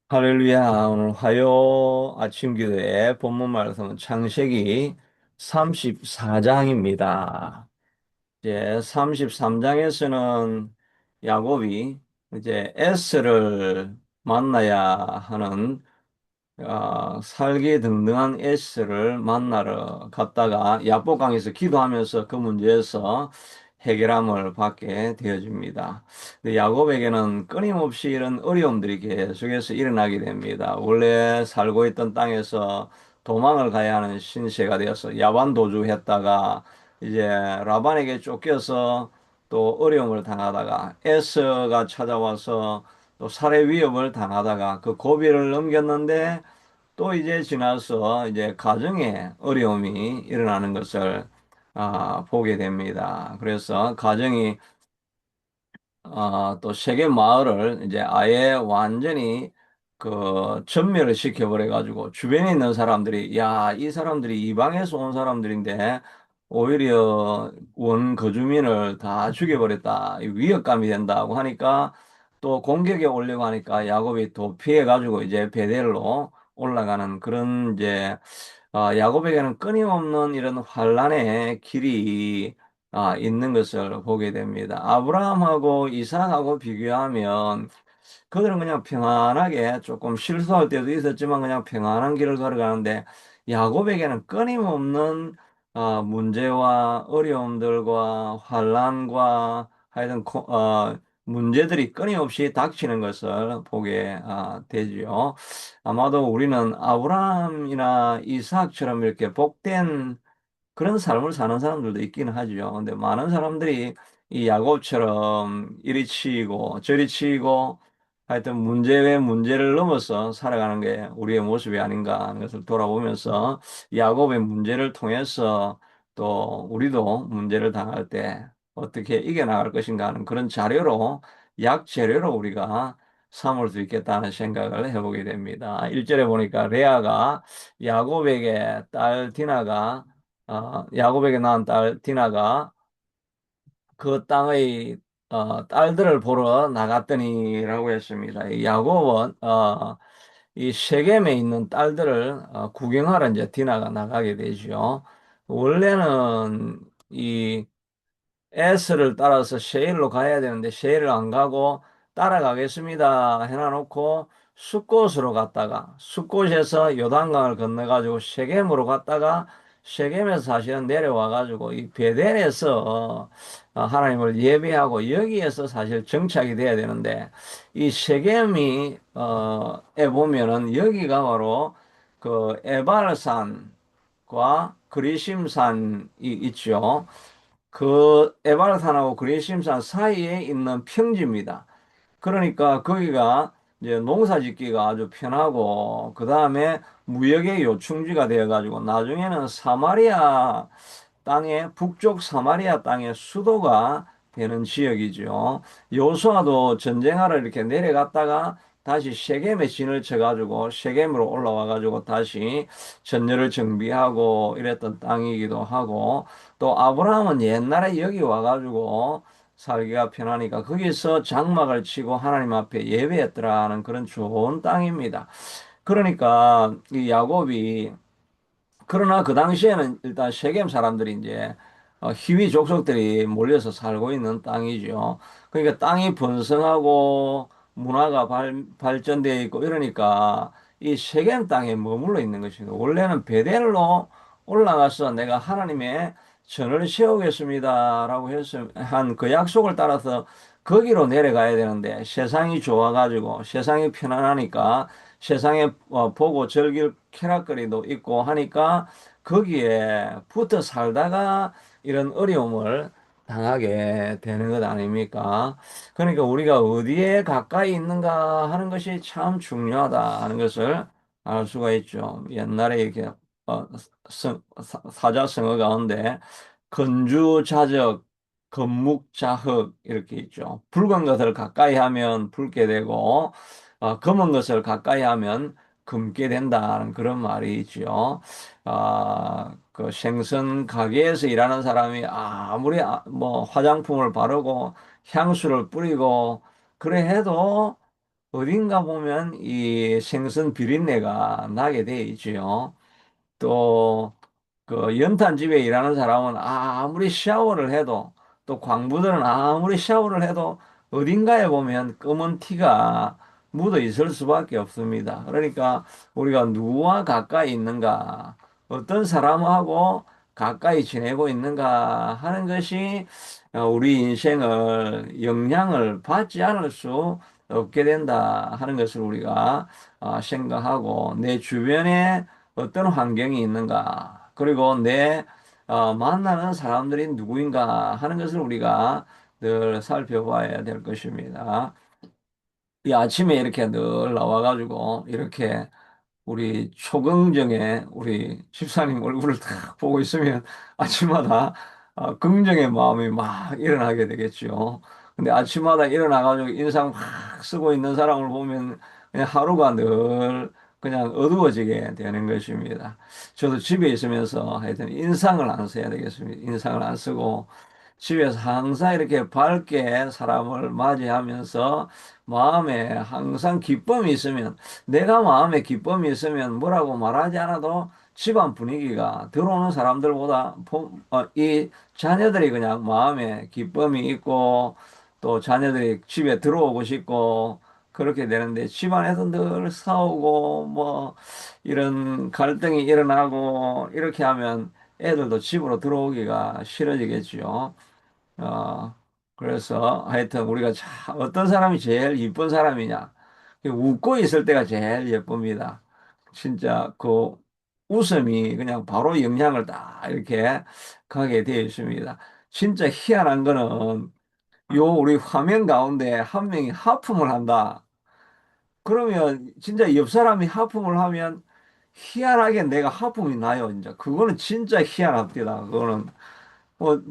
할렐루야. 오늘 화요 아침 기도의 본문 말씀은 창세기 34장입니다. 이제 33장에서는 야곱이 이제 에스를 만나야 하는 살기등등한 에스를 만나러 갔다가 야복강에서 기도하면서 그 문제에서 해결함을 받게 되어집니다. 근데 야곱에게는 끊임없이 이런 어려움들이 계속해서 일어나게 됩니다. 원래 살고 있던 땅에서 도망을 가야 하는 신세가 되어서 야반 도주했다가 이제 라반에게 쫓겨서 또 어려움을 당하다가 에서가 찾아와서 또 살해 위협을 당하다가 그 고비를 넘겼는데 또 이제 지나서 이제 가정에 어려움이 일어나는 것을 보게 됩니다. 그래서 가정이 또 세계 마을을 이제 아예 완전히 그 전멸을 시켜버려가지고 주변에 있는 사람들이 야, 이 사람들이 이방에서 온 사람들인데 오히려 원 거주민을 다 죽여버렸다. 이 위협감이 된다고 하니까 또 공격에 오려고 하니까 야곱이 도피해가지고 이제 베델로 올라가는 그런 이제 야곱에게는 끊임없는 이런 환란의 길이 있는 것을 보게 됩니다. 아브라함하고 이삭하고 비교하면 그들은 그냥 평안하게 조금 실수할 때도 있었지만 그냥 평안한 길을 걸어가는데 야곱에게는 끊임없는 문제와 어려움들과 환란과 하여튼 문제들이 끊임없이 닥치는 것을 보게 되지요. 아마도 우리는 아브라함이나 이삭처럼 이렇게 복된 그런 삶을 사는 사람들도 있기는 하죠. 근데 많은 사람들이 이 야곱처럼 이리 치이고 저리 치이고 하여튼 문제 외 문제를 넘어서 살아가는 게 우리의 모습이 아닌가 하는 것을 돌아보면서 야곱의 문제를 통해서 또 우리도 문제를 당할 때 어떻게 이겨나갈 것인가 하는 그런 자료로 약재료로 우리가 삼을 수 있겠다는 생각을 해보게 됩니다. 1절에 보니까 레아가 야곱에게 딸 디나가 야곱에게 낳은 딸 디나가 그 땅의 딸들을 보러 나갔더니라고 했습니다. 이 야곱은 이 세겜에 있는 딸들을 구경하러 이제 디나가 나가게 되죠. 원래는 이 S를 따라서 셰일로 가야 되는데 셰일을 안 가고 따라가겠습니다 해놔놓고 숫곳으로 갔다가 숫곳에서 요단강을 건너가지고 셰겜으로 갔다가 셰겜에서 사실은 내려와가지고 이 베델에서 하나님을 예배하고 여기에서 사실 정착이 돼야 되는데 이 셰겜이 에 보면은 여기가 바로 그 에발산과 그리심산이 있죠. 그 에발산하고 그리심산 사이에 있는 평지입니다. 그러니까 거기가 이제 농사 짓기가 아주 편하고 그 다음에 무역의 요충지가 되어가지고 나중에는 사마리아 땅의 북쪽 사마리아 땅의 수도가 되는 지역이죠. 요수아도 전쟁하러 이렇게 내려갔다가 다시 셰겜에 진을 쳐가지고 셰겜으로 올라와가지고 다시 전열을 정비하고 이랬던 땅이기도 하고 또 아브라함은 옛날에 여기 와가지고 살기가 편하니까 거기서 장막을 치고 하나님 앞에 예배했더라는 그런 좋은 땅입니다. 그러니까 이 야곱이 그러나 그 당시에는 일단 세겜 사람들이 이제 희위 족속들이 몰려서 살고 있는 땅이죠. 그러니까 땅이 번성하고 문화가 발전되어 있고 이러니까 이 세겜 땅에 머물러 있는 것이고 원래는 베델로 올라가서 내가 하나님의 전을 세우겠습니다라고 해서 한 그 약속을 따라서 거기로 내려가야 되는데 세상이 좋아가지고 세상이 편안하니까 세상에 보고 즐길 쾌락거리도 있고 하니까 거기에 붙어 살다가 이런 어려움을 당하게 되는 것 아닙니까? 그러니까 우리가 어디에 가까이 있는가 하는 것이 참 중요하다 하는 것을 알 수가 있죠. 옛날에 이렇게 사자성어 가운데 건주자적, 건묵자흑 이렇게 있죠. 붉은 것을 가까이 하면 붉게 되고 검은 것을 가까이 하면 금게 된다는 그런 말이 있죠. 그 생선 가게에서 일하는 사람이 아무리 뭐 화장품을 바르고 향수를 뿌리고 그래 해도 어딘가 보면 이 생선 비린내가 나게 돼 있지요. 또, 그 연탄집에 일하는 사람은 아무리 샤워를 해도, 또 광부들은 아무리 샤워를 해도 어딘가에 보면 검은 티가 묻어 있을 수밖에 없습니다. 그러니까 우리가 누구와 가까이 있는가, 어떤 사람하고 가까이 지내고 있는가 하는 것이 우리 인생을 영향을 받지 않을 수 없게 된다 하는 것을 우리가 생각하고, 내 주변에 어떤 환경이 있는가, 그리고 내 만나는 사람들이 누구인가 하는 것을 우리가 늘 살펴봐야 될 것입니다. 이 아침에 이렇게 늘 나와가지고 이렇게 우리 초긍정의 우리 집사님 얼굴을 딱 보고 있으면 아침마다 긍정의 마음이 막 일어나게 되겠죠. 근데 아침마다 일어나가지고 인상 확 쓰고 있는 사람을 보면 그냥 하루가 늘 그냥 어두워지게 되는 것입니다. 저도 집에 있으면서 하여튼 인상을 안 써야 되겠습니다. 인상을 안 쓰고 집에서 항상 이렇게 밝게 사람을 맞이하면서 마음에 항상 기쁨이 있으면, 내가 마음에 기쁨이 있으면 뭐라고 말하지 않아도 집안 분위기가 들어오는 사람들보다 이 자녀들이 그냥 마음에 기쁨이 있고 또 자녀들이 집에 들어오고 싶고 그렇게 되는데, 집안에서 늘 싸우고 뭐 이런 갈등이 일어나고 이렇게 하면 애들도 집으로 들어오기가 싫어지겠죠. 어, 그래서 하여튼 우리가 어떤 사람이 제일 이쁜 사람이냐? 웃고 있을 때가 제일 예쁩니다. 진짜 그 웃음이 그냥 바로 영향을 딱 이렇게 가게 되어 있습니다. 진짜 희한한 거는 요 우리 화면 가운데 한 명이 하품을 한다. 그러면 진짜 옆 사람이 하품을 하면 희한하게 내가 하품이 나요. 진짜 그거는 진짜 희한합니다. 그거는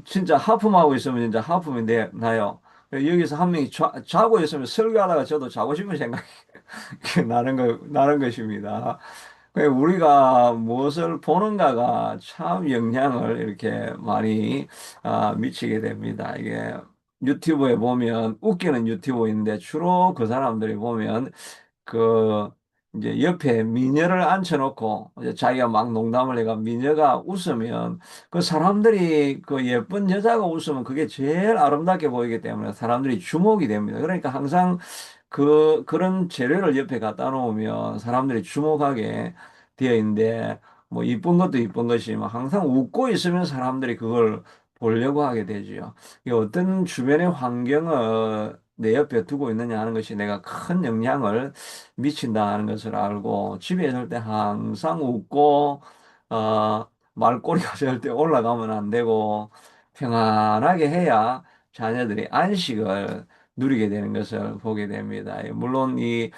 진짜 하품하고 있으면 진짜 하품이 나요. 여기서 한 명이 자고 있으면 설교하다가 저도 자고 싶은 생각이 나는 것입니다. 우리가 무엇을 보는가가 참 영향을 이렇게 많이 미치게 됩니다. 이게 유튜브에 보면 웃기는 유튜브인데 주로 그 사람들이 보면 그 이제 옆에 미녀를 앉혀놓고 이제 자기가 막 농담을 해가 미녀가 웃으면 그 사람들이 그 예쁜 여자가 웃으면 그게 제일 아름답게 보이기 때문에 사람들이 주목이 됩니다. 그러니까 항상 그런 재료를 옆에 갖다 놓으면 사람들이 주목하게 되어 있는데, 뭐 이쁜 것도 이쁜 것이지만 항상 웃고 있으면 사람들이 그걸 보려고 하게 되지요. 이 어떤 주변의 환경을 내 옆에 두고 있느냐 하는 것이 내가 큰 영향을 미친다는 것을 알고, 집에 있을 때 항상 웃고 말꼬리가 절대 올라가면 안 되고 평안하게 해야 자녀들이 안식을 누리게 되는 것을 보게 됩니다. 물론 이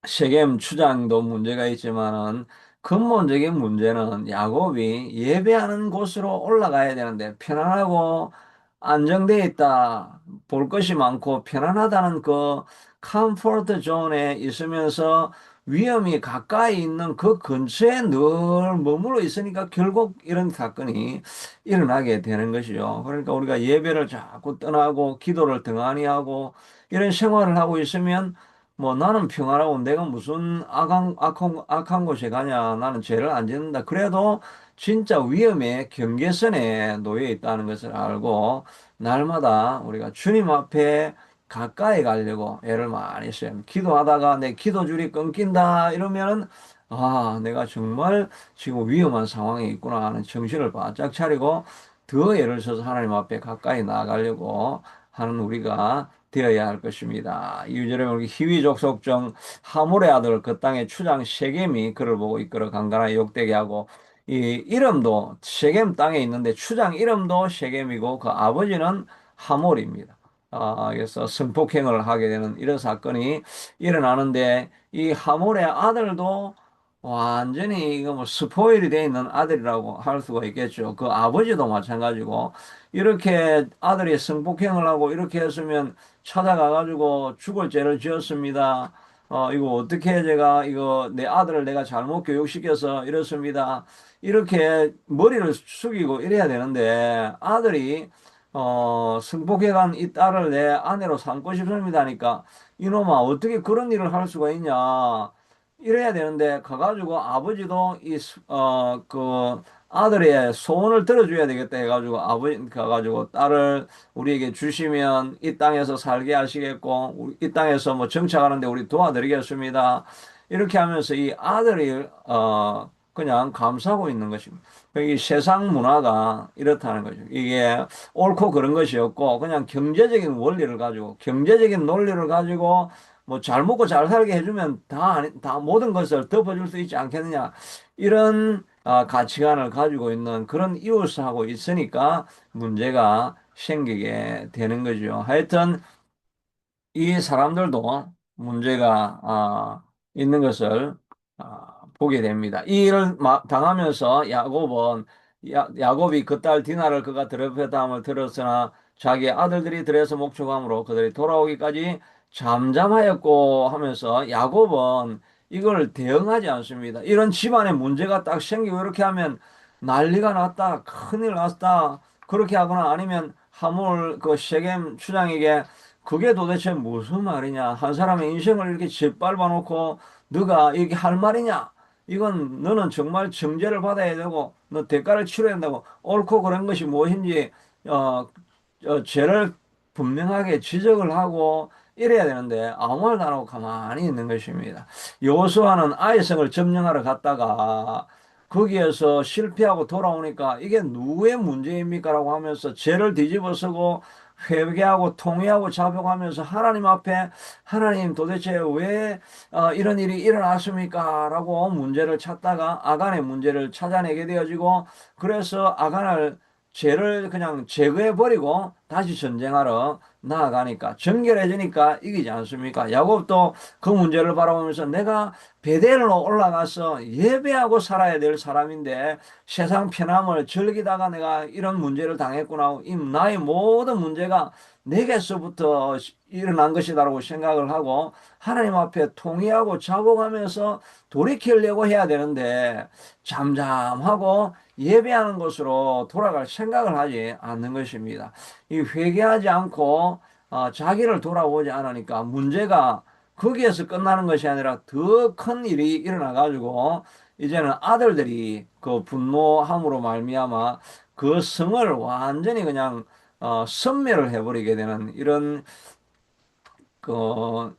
세겜 추장도 문제가 있지만은 근본적인 문제는 야곱이 예배하는 곳으로 올라가야 되는데 편안하고 안정되어 있다, 볼 것이 많고 편안하다는 그 컴포트 존에 있으면서 위험이 가까이 있는 그 근처에 늘 머물러 있으니까 결국 이런 사건이 일어나게 되는 것이죠. 그러니까 우리가 예배를 자꾸 떠나고 기도를 등한히 하고 이런 생활을 하고 있으면, 뭐 나는 평안하고 내가 무슨 악한 곳에 가냐, 나는 죄를 안 짓는다, 그래도 진짜 위험의 경계선에 놓여 있다는 것을 알고 날마다 우리가 주님 앞에 가까이 가려고 애를 많이 써요. 기도하다가 내 기도줄이 끊긴다 이러면은 내가 정말 지금 위험한 상황에 있구나 하는 정신을 바짝 차리고 더 애를 써서 하나님 앞에 가까이 나아가려고 하는 우리가 되어야 할 것입니다. 이유절에 우리 희위족 속정 하몰의 아들 그 땅의 추장 세겜이 그를 보고 이끌어 강간하여 욕되게 하고, 이 이름도 세겜 땅에 있는데 추장 이름도 세겜이고 그 아버지는 하몰입니다. 그래서 성폭행을 하게 되는 이런 사건이 일어나는데, 이 하몰의 아들도 완전히 이거 뭐 스포일이 돼 있는 아들이라고 할 수가 있겠죠. 그 아버지도 마찬가지고 이렇게 아들이 성폭행을 하고 이렇게 했으면 찾아가가지고 죽을 죄를 지었습니다. 이거 어떻게 제가 이거 내 아들을 내가 잘못 교육시켜서 이렇습니다. 이렇게 머리를 숙이고 이래야 되는데 아들이 성폭행한 이 딸을 내 아내로 삼고 싶습니다 하니까 이놈아, 어떻게 그런 일을 할 수가 있냐. 이래야 되는데, 가가지고 아버지도 그 아들의 소원을 들어줘야 되겠다 해가지고, 아버지, 가가지고 딸을 우리에게 주시면 이 땅에서 살게 하시겠고, 이 땅에서 뭐 정착하는데 우리 도와드리겠습니다. 이렇게 하면서 이 아들이, 그냥 감싸고 있는 것입니다. 이 세상 문화가 이렇다는 거죠. 이게 옳고 그런 것이 없고 그냥 경제적인 원리를 가지고 경제적인 논리를 가지고 뭐 잘 먹고 잘 살게 해주면 다 모든 것을 덮어줄 수 있지 않겠느냐 이런 가치관을 가지고 있는 그런 이웃하고 있으니까 문제가 생기게 되는 거죠. 하여튼 이 사람들도 문제가 있는 것을 보게 됩니다. 이 일을 당하면서 야곱은 야곱이 그 딸 디나를 그가 더럽혔다함을 들었으나 자기 아들들이 들에서 목축함으로 그들이 돌아오기까지 잠잠하였고 하면서 야곱은 이걸 대응하지 않습니다. 이런 집안에 문제가 딱 생기고 이렇게 하면 난리가 났다, 큰일 났다 그렇게 하거나 아니면 하물 그 세겜 추장에게 그게 도대체 무슨 말이냐? 한 사람의 인생을 이렇게 짓밟아 놓고 너가 이렇게 할 말이냐? 이건 너는 정말 정죄를 받아야 되고 너 대가를 치러야 된다고 옳고 그런 것이 무엇인지 어, 죄를 분명하게 지적을 하고 이래야 되는데 아무 말도 안 하고 가만히 있는 것입니다. 여호수아는 아이성을 점령하러 갔다가 거기에서 실패하고 돌아오니까 이게 누구의 문제입니까라고 하면서 죄를 뒤집어쓰고 회개하고 통회하고 자복하면서 하나님 앞에 하나님 도대체 왜 이런 일이 일어났습니까? 라고 문제를 찾다가 아간의 문제를 찾아내게 되어지고 그래서 아간을 죄를 그냥 제거해 버리고 다시 전쟁하러 나아가니까 정결해지니까 이기지 않습니까? 야곱도 그 문제를 바라보면서 내가 베델로 올라가서 예배하고 살아야 될 사람인데 세상 편함을 즐기다가 내가 이런 문제를 당했구나. 이 나의 모든 문제가 내게서부터 일어난 것이다라고 생각을 하고 하나님 앞에 통회하고 자복하면서 돌이키려고 해야 되는데 잠잠하고 예배하는 것으로 돌아갈 생각을 하지 않는 것입니다. 이 회개하지 않고 자기를 돌아보지 않으니까 문제가 거기에서 끝나는 것이 아니라 더 큰 일이 일어나 가지고 이제는 아들들이 그 분노함으로 말미암아 그 성을 완전히 그냥 섬멸을 해버리게 되는 이런 그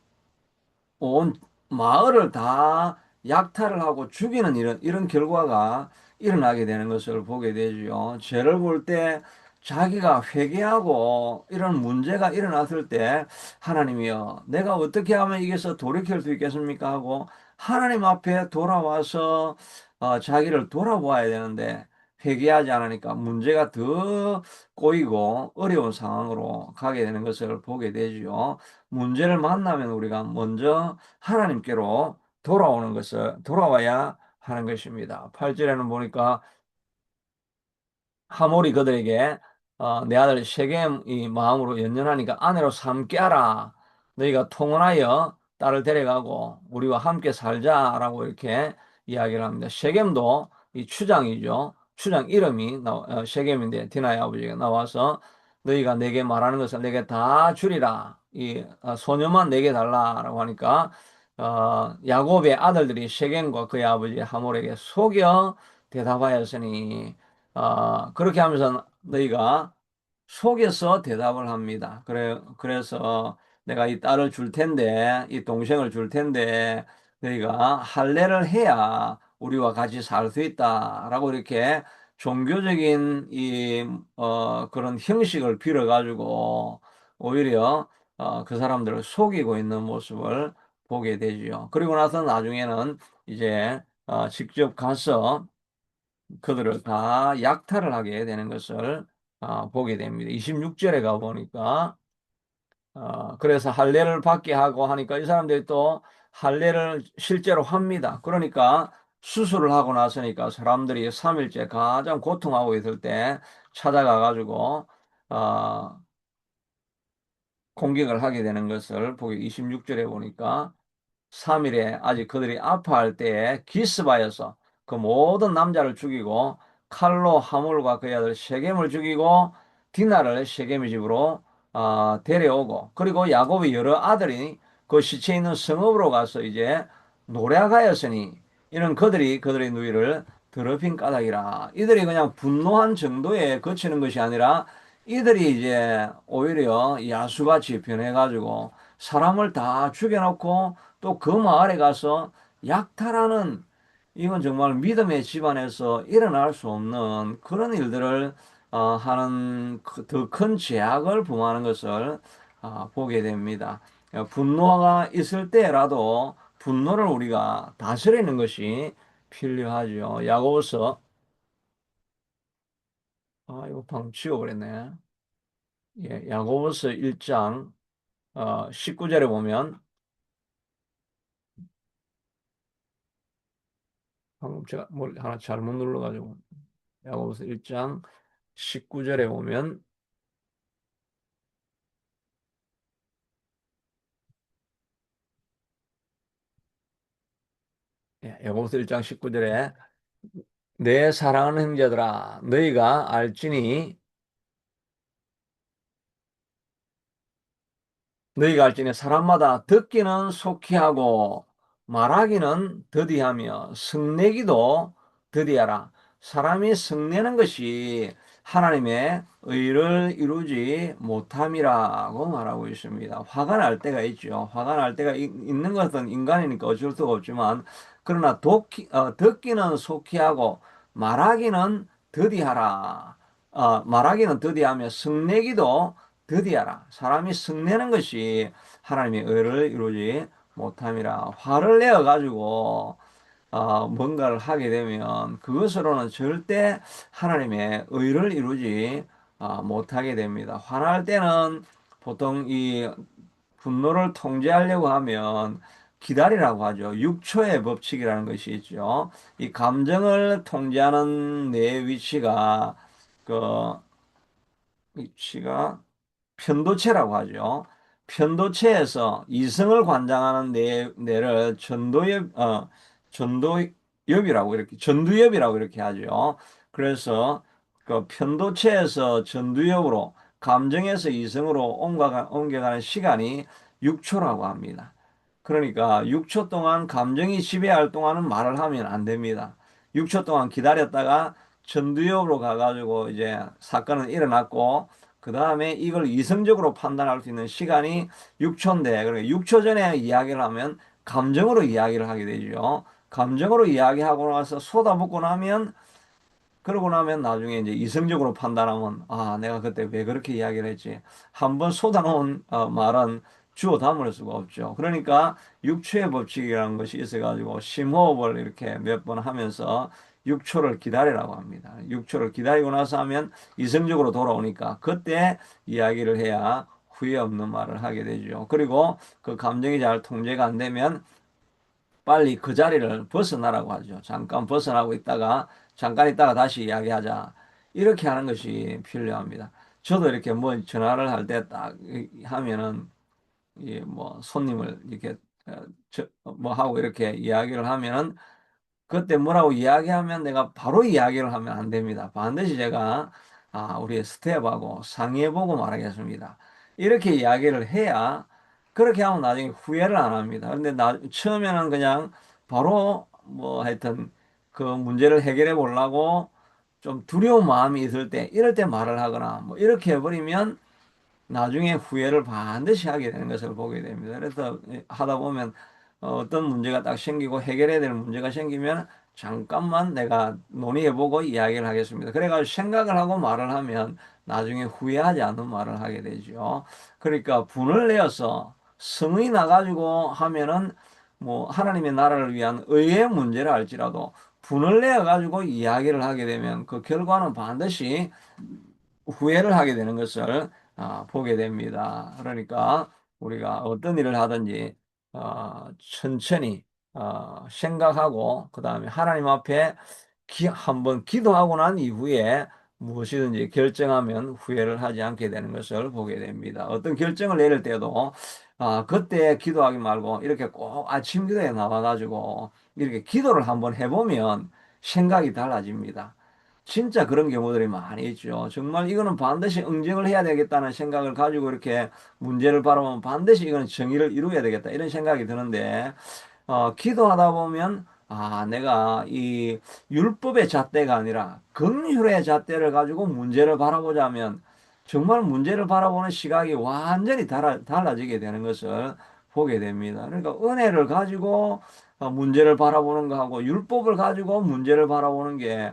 온 마을을 다 약탈을 하고 죽이는 이런 결과가 일어나게 되는 것을 보게 되죠. 죄를 볼 때 자기가 회개하고 이런 문제가 일어났을 때 하나님이여 내가 어떻게 하면 이게서 돌이킬 수 있겠습니까 하고 하나님 앞에 돌아와서 자기를 돌아보아야 되는데 회개하지 않으니까 문제가 더 꼬이고 어려운 상황으로 가게 되는 것을 보게 되죠. 문제를 만나면 우리가 먼저 하나님께로 돌아와야 하는 것입니다. 8절에는 보니까 하몰이 그들에게 내 아들 셰겜이 마음으로 연연하니까 아내로 삼게 하라. 너희가 통혼하여 딸을 데려가고 우리와 함께 살자라고 이렇게 이야기를 합니다. 셰겜도 이 추장이죠. 추장 이름이 셰겜인데 디나의 아버지가 나와서 너희가 내게 말하는 것을 내게 다 주리라. 이 소녀만 내게 달라라고 하니까 야곱의 아들들이 셰겜과 그의 아버지 하몰에게 속여 대답하였으니 그렇게 하면서 너희가 속여서 대답을 합니다. 그래서 내가 이 딸을 줄 텐데, 이 동생을 줄 텐데, 너희가 할례를 해야 우리와 같이 살 수 있다라고 이렇게 종교적인 그런 형식을 빌어가지고 오히려 그 사람들을 속이고 있는 모습을 보게 되지요. 그리고 나서 나중에는 이제 직접 가서 그들을 다 약탈을 하게 되는 것을 보게 됩니다. 26절에 가 보니까 그래서 할례를 받게 하고 하니까 이 사람들이 또 할례를 실제로 합니다. 그러니까 수술을 하고 나서니까 사람들이 3일째 가장 고통하고 있을 때 찾아가 가지고 어, 공격을 하게 되는 것을 보기 26절에 보니까 3일에 아직 그들이 아파할 때에 기스바여서 그 모든 남자를 죽이고 칼로 하물과 그의 아들 셰겜을 죽이고 디나를 셰겜의 집으로 데려오고 그리고 야곱의 여러 아들이 그 시체 있는 성읍으로 가서 이제 노략하였으니 이는 그들의 누이를 더럽힌 까닭이라. 이들이 그냥 분노한 정도에 그치는 것이 아니라 이들이 이제 오히려 야수같이 변해가지고 사람을 다 죽여놓고 또 그 마을에 가서 약탈하는, 이건 정말 믿음의 집안에서 일어날 수 없는 그런 일들을 하는 더 큰 죄악을 범하는 것을 보게 됩니다. 분노가 있을 때라도 분노를 우리가 다스리는 것이 필요하죠. 야고보서, 이거 방금 지워버렸네. 예, 야고보서 1장 19절에 보면, 방금 제가 뭘 하나 잘못 눌러가지고, 야고보서 1장 19절에 보면, 예, 야고보서 1장 19절에 내 사랑하는 형제들아 너희가 알지니 너희가 알지니 사람마다 듣기는 속히 하고 말하기는 더디하며 성내기도 더디하라. 사람이 성내는 것이 하나님의 의를 이루지 못함이라고 말하고 있습니다. 화가 날 때가 있죠. 화가 날 때가 있는 것은 인간이니까 어쩔 수가 없지만, 그러나 듣기는 속히 하고 말하기는 더디하라. 말하기는 더디하며 성내기도 더디하라. 사람이 성내는 것이 하나님의 의를 이루지 못함이라. 화를 내어 가지고 뭔가를 하게 되면 그것으로는 절대 하나님의 의를 이루지 못하게 됩니다. 화날 때는 보통 이 분노를 통제하려고 하면 기다리라고 하죠. 6초의 법칙이라는 것이 있죠. 이 감정을 통제하는 내 그 위치가 편도체라고 하죠. 편도체에서 이성을 관장하는 뇌를 전도엽이라고 이렇게, 전두엽이라고 이렇게 하죠. 그래서 그 편도체에서 전두엽으로, 감정에서 이성으로 옮겨가는 시간이 6초라고 합니다. 그러니까 6초 동안 감정이 지배할 동안은 말을 하면 안 됩니다. 6초 동안 기다렸다가 전두엽으로 가가지고 이제 사건은 일어났고, 그 다음에 이걸 이성적으로 판단할 수 있는 시간이 6초인데, 그러니까 6초 전에 이야기를 하면 감정으로 이야기를 하게 되죠. 감정으로 이야기하고 나서 쏟아붓고 나면, 그러고 나면 나중에 이제 이성적으로 판단하면, 내가 그때 왜 그렇게 이야기를 했지. 한번 쏟아놓은 말은 주워 담을 수가 없죠. 그러니까 6초의 법칙이라는 것이 있어가지고 심호흡을 이렇게 몇 번 하면서 6초를 기다리라고 합니다. 6초를 기다리고 나서 하면 이성적으로 돌아오니까 그때 이야기를 해야 후회 없는 말을 하게 되죠. 그리고 그 감정이 잘 통제가 안 되면 빨리 그 자리를 벗어나라고 하죠. 잠깐 벗어나고 있다가, 잠깐 있다가 다시 이야기하자. 이렇게 하는 것이 필요합니다. 저도 이렇게 뭐 전화를 할 때 딱 하면은, 뭐 손님을 이렇게 뭐 하고 이렇게 이야기를 하면은, 그때 뭐라고 이야기하면 내가 바로 이야기를 하면 안 됩니다. 반드시 제가 우리 스텝하고 상의해보고 말하겠습니다. 이렇게 이야기를 해야, 그렇게 하면 나중에 후회를 안 합니다. 근데 처음에는 그냥 바로 뭐 하여튼 그 문제를 해결해 보려고 좀 두려운 마음이 있을 때, 이럴 때 말을 하거나 뭐 이렇게 해버리면 나중에 후회를 반드시 하게 되는 것을 보게 됩니다. 그래서 하다 보면 어떤 문제가 딱 생기고 해결해야 될 문제가 생기면 잠깐만 내가 논의해보고 이야기를 하겠습니다. 그래가지고 생각을 하고 말을 하면 나중에 후회하지 않는 말을 하게 되죠. 그러니까 분을 내어서 성의 나가지고 하면은 뭐 하나님의 나라를 위한 의의 문제를 알지라도 분을 내어가지고 이야기를 하게 되면 그 결과는 반드시 후회를 하게 되는 것을 보게 됩니다. 그러니까 우리가 어떤 일을 하든지 천천히 생각하고 그 다음에 하나님 앞에 한번 기도하고 난 이후에 무엇이든지 결정하면 후회를 하지 않게 되는 것을 보게 됩니다. 어떤 결정을 내릴 때도 그때 기도하기 말고 이렇게 꼭 아침 기도에 나와가지고 이렇게 기도를 한번 해보면 생각이 달라집니다. 진짜 그런 경우들이 많이 있죠. 정말 이거는 반드시 응징을 해야 되겠다는 생각을 가지고 이렇게 문제를 바라보면 반드시 이거는 정의를 이루어야 되겠다 이런 생각이 드는데 기도하다 보면, 내가 이 율법의 잣대가 아니라 긍휼의 잣대를 가지고 문제를 바라보자면, 정말 문제를 바라보는 시각이 완전히 달라지게 되는 것을 보게 됩니다. 그러니까 은혜를 가지고 문제를 바라보는 거하고 율법을 가지고 문제를 바라보는 게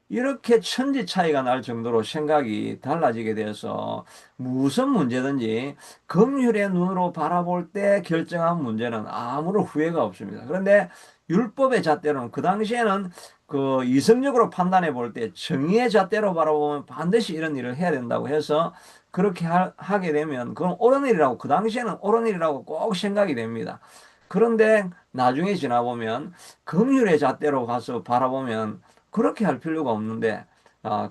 이렇게 천지 차이가 날 정도로 생각이 달라지게 되어서 무슨 문제든지 긍휼의 눈으로 바라볼 때 결정한 문제는 아무런 후회가 없습니다. 그런데 율법의 잣대로는 그 당시에는 그 이성적으로 판단해 볼 때 정의의 잣대로 바라보면 반드시 이런 일을 해야 된다고 해서 그렇게 하게 되면 그건 옳은 일이라고 그 당시에는 옳은 일이라고 꼭 생각이 됩니다. 그런데 나중에 지나보면 긍휼의 잣대로 가서 바라보면 그렇게 할 필요가 없는데,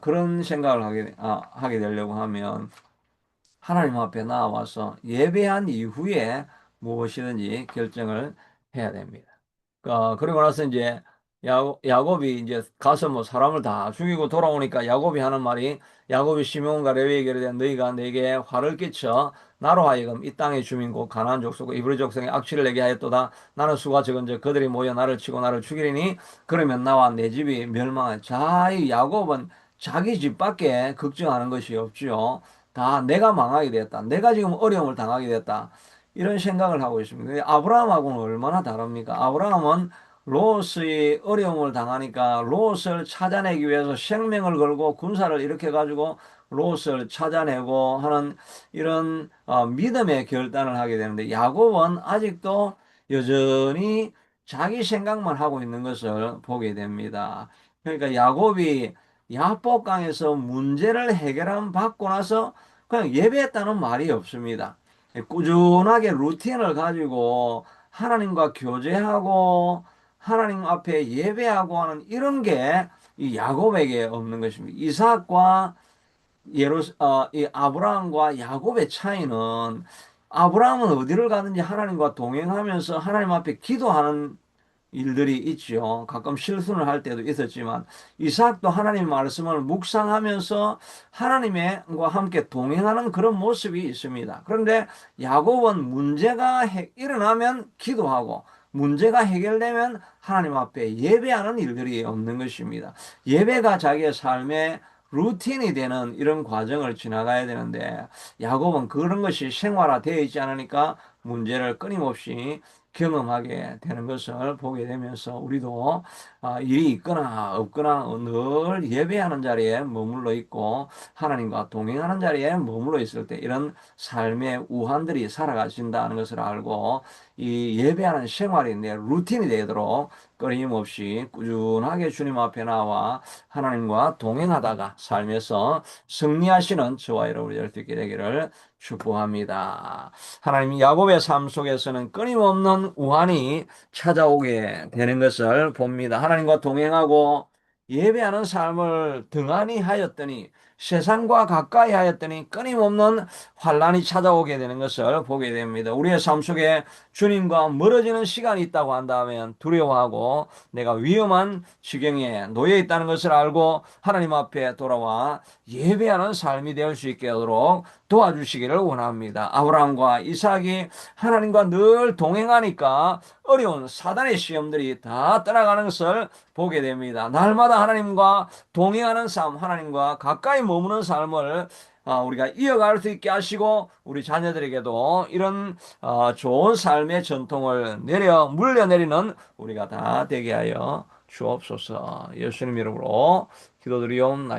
그런 생각을 하게 되려고 하면 하나님 앞에 나와서 예배한 이후에 무엇이든지 결정을 해야 됩니다. 그리고 나서 이제 야곱이 이제 가서 뭐 사람을 다 죽이고 돌아오니까 야곱이 하는 말이, 야곱이 시므온과 레위에게 이르되 너희가 내게 화를 끼쳐 나로 하여금 이 땅의 주민고 가나안 족속과 이브리 족속의 악취를 내게 하였도다. 나는 수가 적은즉 그들이 모여 나를 치고 나를 죽이리니 그러면 나와 내 집이 멸망하리. 자, 이 야곱은 자기 집밖에 걱정하는 것이 없지요. 다 내가 망하게 됐다. 내가 지금 어려움을 당하게 됐다. 이런 생각을 하고 있습니다. 근데 아브라함하고는 얼마나 다릅니까? 아브라함은 롯의 어려움을 당하니까 롯을 찾아내기 위해서 생명을 걸고 군사를 일으켜가지고 롯을 찾아내고 하는 이런 믿음의 결단을 하게 되는데, 야곱은 아직도 여전히 자기 생각만 하고 있는 것을 보게 됩니다. 그러니까 야곱이 야복강에서 문제를 해결함 받고 나서 그냥 예배했다는 말이 없습니다. 꾸준하게 루틴을 가지고 하나님과 교제하고 하나님 앞에 예배하고 하는 이런 게 이 야곱에게 없는 것입니다. 이삭과 이 아브라함과 야곱의 차이는, 아브라함은 어디를 가든지 하나님과 동행하면서 하나님 앞에 기도하는 일들이 있죠. 가끔 실수를 할 때도 있었지만 이삭도 하나님 말씀을 묵상하면서 하나님과 함께 동행하는 그런 모습이 있습니다. 그런데 야곱은 문제가 일어나면 기도하고 문제가 해결되면 하나님 앞에 예배하는 일들이 없는 것입니다. 예배가 자기의 삶의 루틴이 되는 이런 과정을 지나가야 되는데, 야곱은 그런 것이 생활화되어 있지 않으니까 문제를 끊임없이 경험하게 되는 것을 보게 되면서 우리도 일이 있거나 없거나 늘 예배하는 자리에 머물러 있고 하나님과 동행하는 자리에 머물러 있을 때 이런 삶의 우환들이 살아가신다는 것을 알고, 이 예배하는 생활이 내 루틴이 되도록 끊임없이 꾸준하게 주님 앞에 나와 하나님과 동행하다가 삶에서 승리하시는 저와 여러분이 될 수 있게 되기를 축복합니다. 하나님, 야곱의 삶 속에서는 끊임없는 우환이 찾아오게 되는 것을 봅니다. 하나님과 동행하고 예배하는 삶을 등한히 하였더니, 세상과 가까이 하였더니 끊임없는 환란이 찾아오게 되는 것을 보게 됩니다. 우리의 삶 속에 주님과 멀어지는 시간이 있다고 한다면 두려워하고 내가 위험한 지경에 놓여 있다는 것을 알고 하나님 앞에 돌아와 예배하는 삶이 될 수 있게 하도록 도와주시기를 원합니다. 아브라함과 이삭이 하나님과 늘 동행하니까 어려운 사단의 시험들이 다 떠나가는 것을 보게 됩니다. 날마다 하나님과 동행하는 삶, 하나님과 가까이 머무는 삶을 우리가 이어갈 수 있게 하시고 우리 자녀들에게도 이런 좋은 삶의 전통을 물려내리는 우리가 다 되게 하여 주옵소서. 예수님 이름으로 기도드리옵나이다.